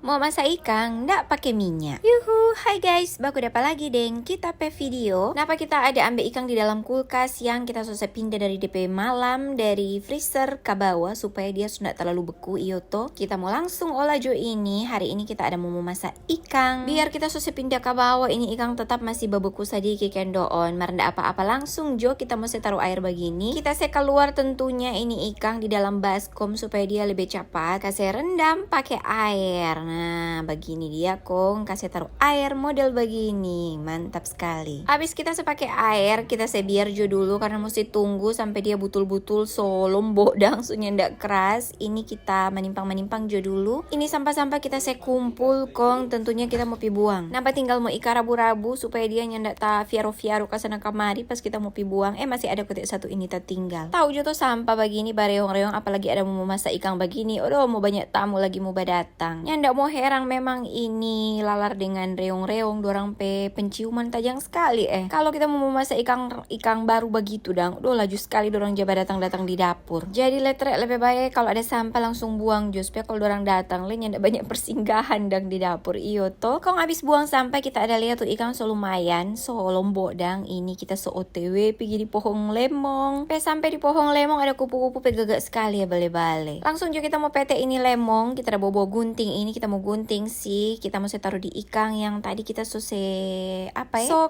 Mau masak ikan, ndak pakai minyak. Yuhu, hai guys, baku dapat lagi deng. Kita pe video. Napa kita ada ambil ikan di dalam kulkas yang kita susah pindah dari DP malam dari freezer ke bawah supaya dia sudah terlalu beku iyo toh. Kita mau langsung olah jo ini. Hari ini kita ada mau masak ikan. Biar kita susah pindah ke bawah ini ikan tetap masih bebeku sedikit kendoon. Maranda apa-apa langsung jo kita mesti taruh air begini. Kita saya keluar tentunya ini ikan di dalam baskom supaya dia lebih cepat. Kasih rendam pakai air. Nah, begini dia kong, kasih taruh air model begini, mantap sekali. Habis kita sepakai air, kita biar jo dulu karena mesti tunggu sampai dia butul-butul so lombok dangsunya ndak keras. Ini kita menimpang jo dulu. Ini sampah-sampah kita kumpul kong, tentunya kita mau pi buang. Nampak tinggal mau ika rabu-rabu supaya dia nyandak ta fiaro-fiaro ke sana kemari pas kita mau pi buang. Masih ada kotak satu ini tertinggal. Tahu jo tuh sampah begini bareong-reong apalagi ada mau masak ikan begini. Aduh, mau banyak tamu lagi mau datang. Nyandak mau herang memang ini lalar dengan reong-reong dorang pe penciuman tajam sekali Kalau kita mau memasak ikan baru begitu dang, laju sekali dorang jaba datang di dapur. Jadi letrek lebih baik kalau ada sampah langsung buang jo supaya kalau dorang datang ndak banyak persinggahan dang di dapur iyo toh. Kalau habis buang sampah kita ada lihat tuh ikan so lumayan so lombok dang. Ini kita so OTW pergi di pohon lemong. Sampai di pohon lemong ada kupu-kupu gagak sekali ya bale-bale. Langsung juga kita mau pete ini lemong, kita ada bobo gunting ini kita mau gunting sih, kita mau taruh di ikan yang tadi kita so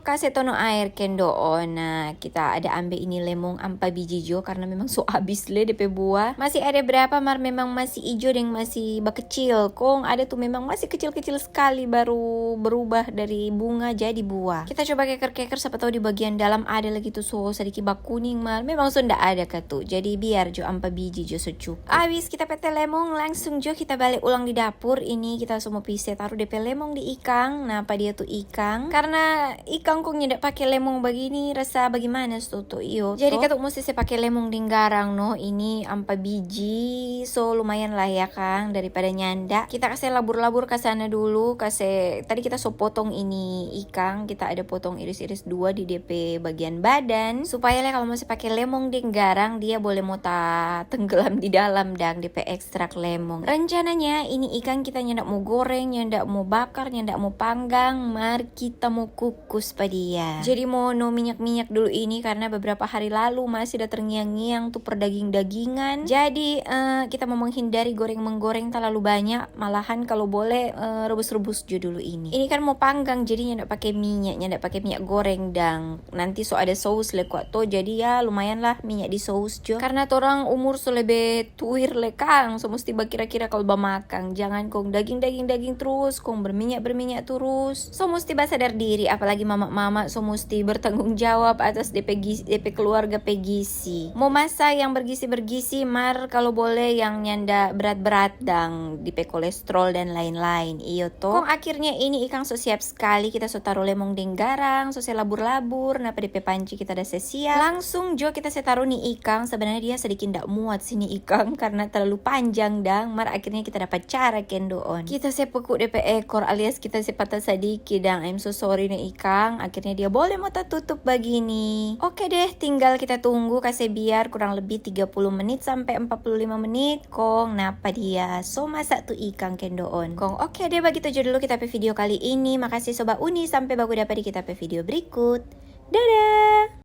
kasih tono air kendoon. Nah, kita ada ambil ini lemong ampa biji jo karena memang so habis le DP buah. Masih ada berapa memang masih hijau dan masih bekecil. Kong ada tuh memang masih kecil-kecil sekali baru berubah dari bunga jadi buah. Kita coba keker-keker siapa tahu di bagian dalam ada lagi tuh so sedikit bak kuning memang so ndak ada katu. Jadi biar jo ampa biji jo so cukup. Habis kita pete lemong langsung jo kita balik ulang di dapur. Ini kita semua bisa taruh DP lemong di ikan. Nah, apa dia tuh ikan? Karena ikan kok nyedak pakai lemong begini rasa bagaimana tuh iyo. Jadi kita mesti pakai lemong di garang no. Ini ampa biji so lumayan lah ya Kang daripada nyanda. Kita kasih labur-labur ke sana dulu. Tadi kita so potong ini ikan. Kita ada potong iris-iris dua di DP bagian badan supaya lah kalau masih pakai lemong di garang dia boleh mau tenggelam di dalam dan DP ekstrak lemong. Rencananya ini ikan kita nyendak mau goreng, nyendak mau bakar, nyendak mau panggang, mari kita mau kukus pada dia. Jadi mau no minyak-minyak dulu ini karena beberapa hari lalu masih ada terngiang-ngiang tuh perdaging-dagingan. Jadi kita mau menghindari goreng-menggoreng terlalu banyak, malahan kalau boleh rebus-rebus jo dulu ini. Ini kan mau panggang jadi nyendak pakai minyak goreng dan nanti so ada saus lekuat tuh jadi ya lumayan lah minyak di saus jo. Karena orang umur so lebih tuir lekang, so mesti kira-kira kalau makan jangan kong daging terus kong berminyak terus. So mesti sadar diri apalagi mama so mesti bertanggung jawab atas DP keluarga pegisi. Mau masak yang bergizi kalau boleh yang nyanda berat-berat dang DP kolesterol dan lain-lain iyo toh. Kong akhirnya ini ikan so siap sekali kita so taruh lemong deng garang so labur-labur. Napa DP panci kita ada siap. Langsung jo kita taruh nih ikan. Sebenarnya dia sedikit ndak muat sini ikan karena terlalu panjang dang. Akhirnya kita dapat cara kendoon. Kita pekuk DP ekor alias kita patah sedikit dang. I'm so sorry nih ikan. Akhirnya dia boleh mau tutup begini. Oke deh, tinggal kita tunggu kasih biar kurang lebih 30 menit sampai 45 menit kong. Napa dia so masak tuh ikan kendoon kong. Oke deh, begitu aja dulu kita video kali ini. Makasih Sobat Uni, sampai baku dapat di kita video berikut. Dadah.